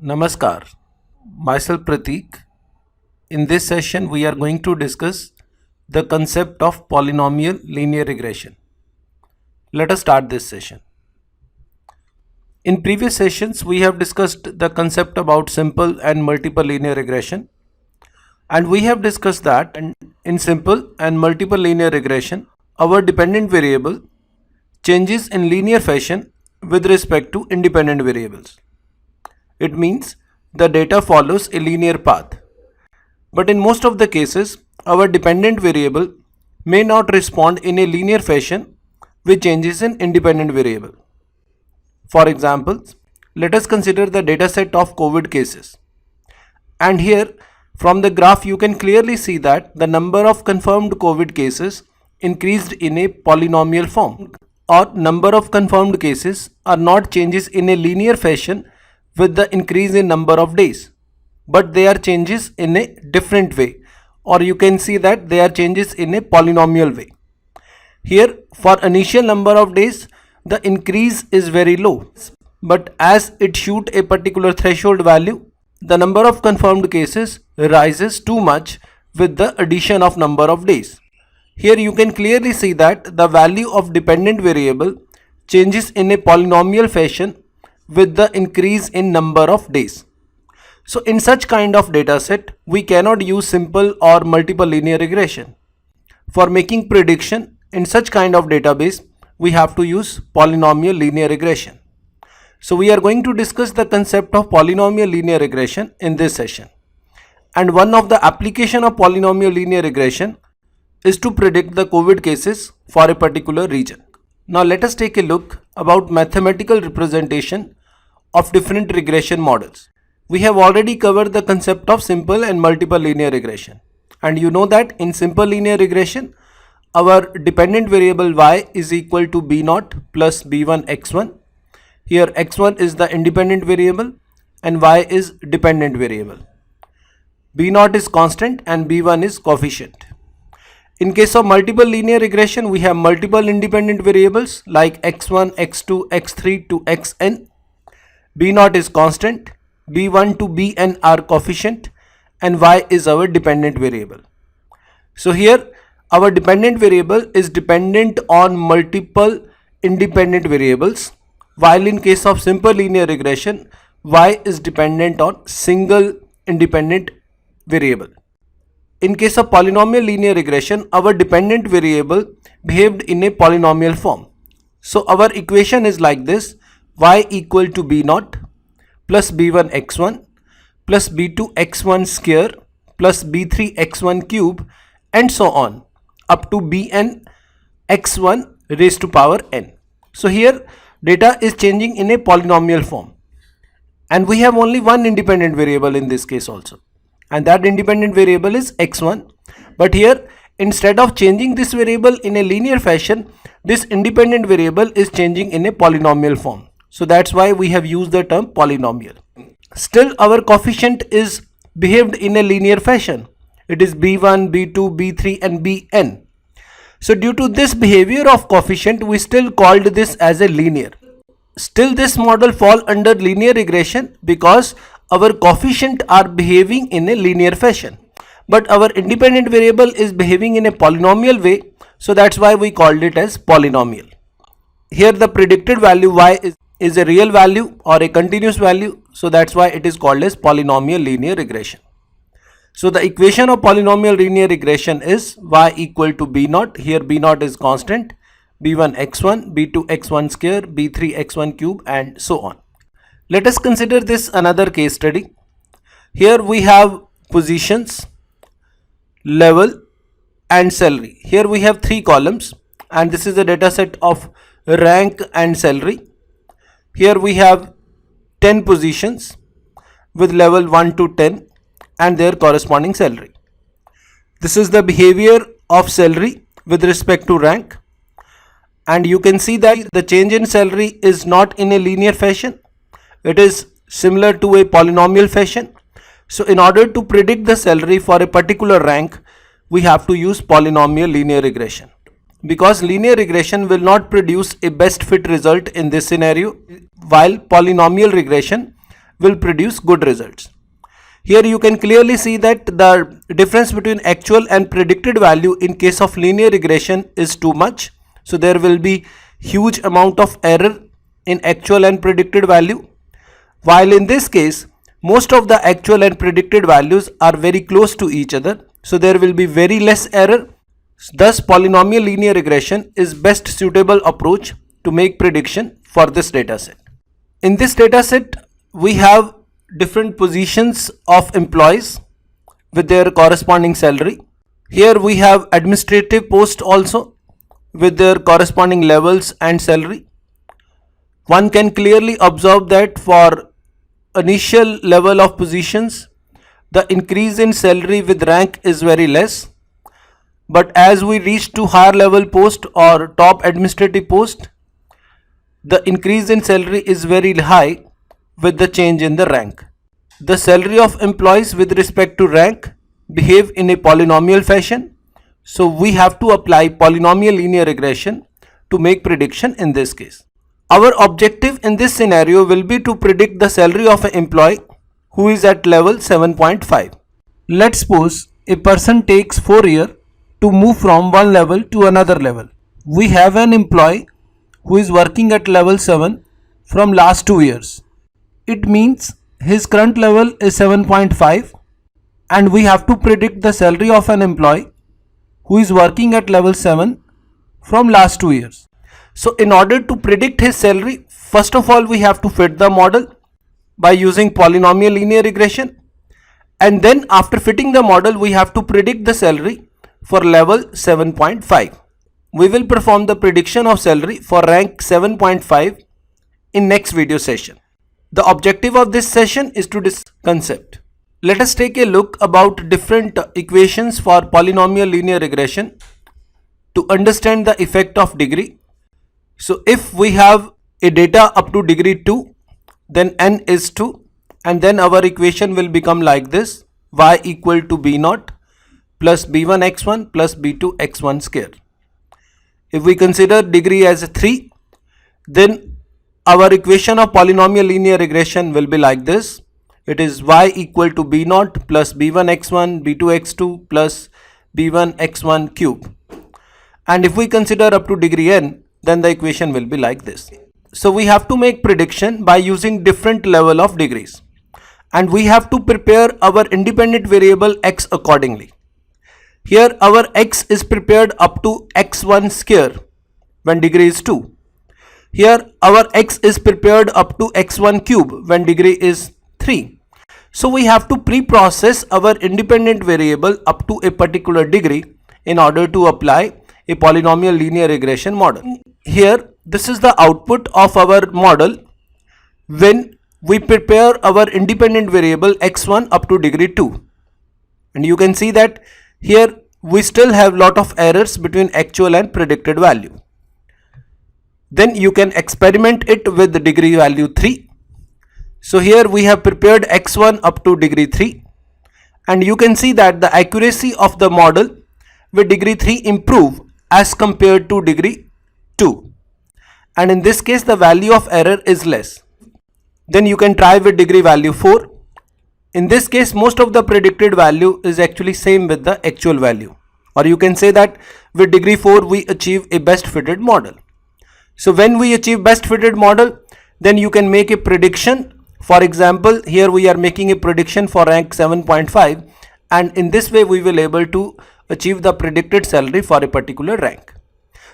Namaskar, myself Pratik. In this session, we are going to discuss the concept of polynomial linear regression. Let us start this session. In previous sessions, we have discussed the concept about simple and multiple linear regression. And we have discussed that in simple and multiple linear regression, our dependent variable changes in linear fashion with respect to independent variables. It means the data follows a linear path. But in most of the cases, our dependent variable may not respond in a linear fashion with changes in independent variable. For example, let us consider the dataset of COVID cases. And here, from the graph, you can clearly see that the number of confirmed COVID cases increased in a polynomial form, or number of confirmed cases are not changes in a linear fashion with the increase in number of days, but they are changes in a different way, or you can see that they are changes in a polynomial way. Here, for initial number of days, the increase is very low, but as it shoot a particular threshold value, the number of confirmed cases rises too much with the addition of number of days. Here you can clearly see that the value of dependent variable changes in a polynomial fashion with the increase in number of days. So in such kind of data set, we cannot use simple or multiple linear regression. For making prediction in such kind of database, we have to use polynomial linear regression. So we are going to discuss the concept of polynomial linear regression in this session. And one of the application of polynomial linear regression is to predict the COVID cases for a particular region. Now let us take a look about mathematical representation of different regression models. We have already covered the concept of simple and multiple linear regression. And you know that in simple linear regression, our dependent variable y is equal to b0 plus b1 x1. Here x1 is the independent variable and y is dependent variable. b0 is constant and b1 is coefficient. In case of multiple linear regression, we have multiple independent variables like x1, x2, x3 to xn. b0 is constant, b1 to bn are coefficient, and y is our dependent variable. So here our dependent variable is dependent on multiple independent variables, while in case of simple linear regression, y is dependent on single independent variable. In case of polynomial linear regression, our dependent variable behaved in a polynomial form. So our equation is like this: y equal to b0 plus b1 x1 plus b2 x1 square plus b3 x1 cube and so on up to bn x1 raised to power n. So here data is changing in a polynomial form, and we have only one independent variable in this case also, and that independent variable is x1. But here, instead of changing this variable in a linear fashion, this independent variable is changing in a polynomial form. So that's why we have used the term polynomial. Still our coefficient is behaved in a linear fashion. It is b1, b2, b3 and bn. So due to this behavior of coefficient, we still called this as a linear. Still this model fall under linear regression because our coefficient are behaving in a linear fashion, but our independent variable is behaving in a polynomial way, so that's why we called it as polynomial. Here the predicted value y is a real value or a continuous value, so that's why it is called as polynomial linear regression. So the equation of polynomial linear regression is y equal to b0, here b0 is constant, b1 x1, b2 x1 square, b3 x1 cube and so on. Let us consider this another case study. Here we have positions, level and salary. Here we have three columns, and this is the data set of rank and salary. Here we have 10 positions with level 1 to 10 and their corresponding salary. This is the behavior of salary with respect to rank, and you can see that the change in salary is not in a linear fashion. It is similar to a polynomial fashion. So in order to predict the salary for a particular rank, we have to use polynomial linear regression, because linear regression will not produce a best fit result in this scenario, while polynomial regression will produce good results. Here you can clearly see that the difference between actual and predicted value in case of linear regression is too much. So there will be huge amount of error in actual and predicted value, while in this case most of the actual and predicted values are very close to each other, so there will be very less error. Thus polynomial linear regression is best suitable approach to make prediction for this dataset. In this dataset we have different positions of employees with their corresponding salary. Here we have administrative post also with their corresponding levels and salary. One can clearly observe that for initial level of positions, the increase in salary with rank is very less, but as we reach to higher level post or top administrative post, the increase in salary is very high with the change in the rank. The salary of employees with respect to rank behave in a polynomial fashion, so we have to apply polynomial linear regression to make prediction in this case. Our objective in this scenario will be to predict the salary of an employee who is at level 7.5. Let's suppose a person takes 4 years to move from one level to another level. We have an employee who is working at level 7 from last 2 years. It means his current level is 7.5 and we have to predict the salary of an employee who is working at level 7 from last 2 years. So in order to predict his salary, first of all we have to fit the model by using polynomial linear regression, and then after fitting the model we have to predict the salary for level 7.5. We will perform the prediction of salary for rank 7.5 in next video session. The objective of this session is to discuss concept. Let us take a look about different equations for polynomial linear regression to understand the effect of degree. So if we have a data up to degree 2, then n is 2, and then our equation will become like this: y equal to b naught plus b1 x1 plus b2 x1 square. If we consider degree as 3, then our equation of polynomial linear regression will be like this. It is y equal to b naught plus b1 x1 b2 x2 plus b1 x1 cube. And if we consider up to degree n, then the equation will be like this. So we have to make prediction by using different level of degrees, and we have to prepare our independent variable x accordingly. Here our x is prepared up to x1 square when degree is 2. Here our x is prepared up to x1 cube when degree is 3. So we have to pre-process our independent variable up to a particular degree in order to apply a polynomial linear regression model. Here this is the output of our model when we prepare our independent variable x1 up to degree 2, and you can see that here we still have lot of errors between actual and predicted value. Then you can experiment it with the degree value 3. So here we have prepared x1 up to degree 3, and you can see that the accuracy of the model with degree 3 improve as compared to degree 2, and in this case the value of error is less. Then you can try with degree value 4. In this case most of the predicted value is actually same with the actual value, or you can say that with degree 4 we achieve a best fitted model. So when we achieve best fitted model, then you can make a prediction. For example, here we are making a prediction for rank 7.5, and in this way we will able to achieve the predicted salary for a particular rank.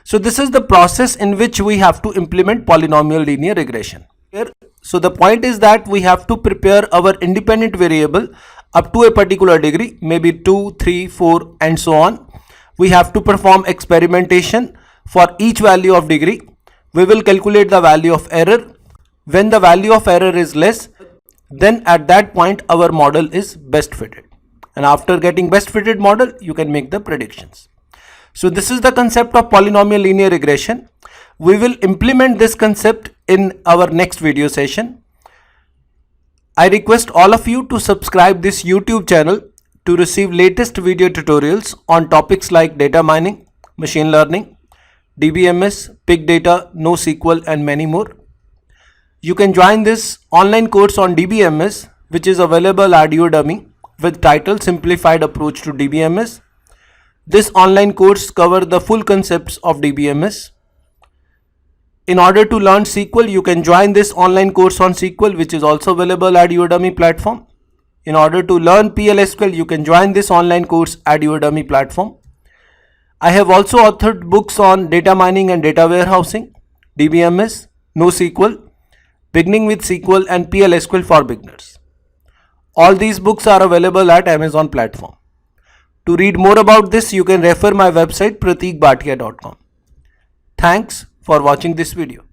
So this is the process in which we have to implement polynomial linear regression. So the point is that we have to prepare our independent variable up to a particular degree, maybe 2, 3, 4 and so on. We have to perform experimentation for each value of degree. We will calculate the value of error. When the value of error is less, then at that point our model is best fitted, and after getting best fitted model you can make the predictions. So this is the concept of polynomial linear regression. We will implement this concept in our next video session. I request all of you to subscribe this YouTube channel to receive latest video tutorials on topics like data mining, machine learning, DBMS, big data, NoSQL and many more. You can join this online course on DBMS, which is available at Udemy with title Simplified Approach to DBMS. This online course covers the full concepts of DBMS. In order to learn SQL, you can join this online course on SQL, which is also available at Udemy platform. In order to learn PLSQL, you can join this online course at Udemy platform. I have also authored books on data mining and data warehousing, DBMS, NoSQL, Beginning with SQL and PLSQL for beginners. All these books are available at Amazon platform. To read more about this, you can refer my website prateekbhatia.com. Thanks for watching this video.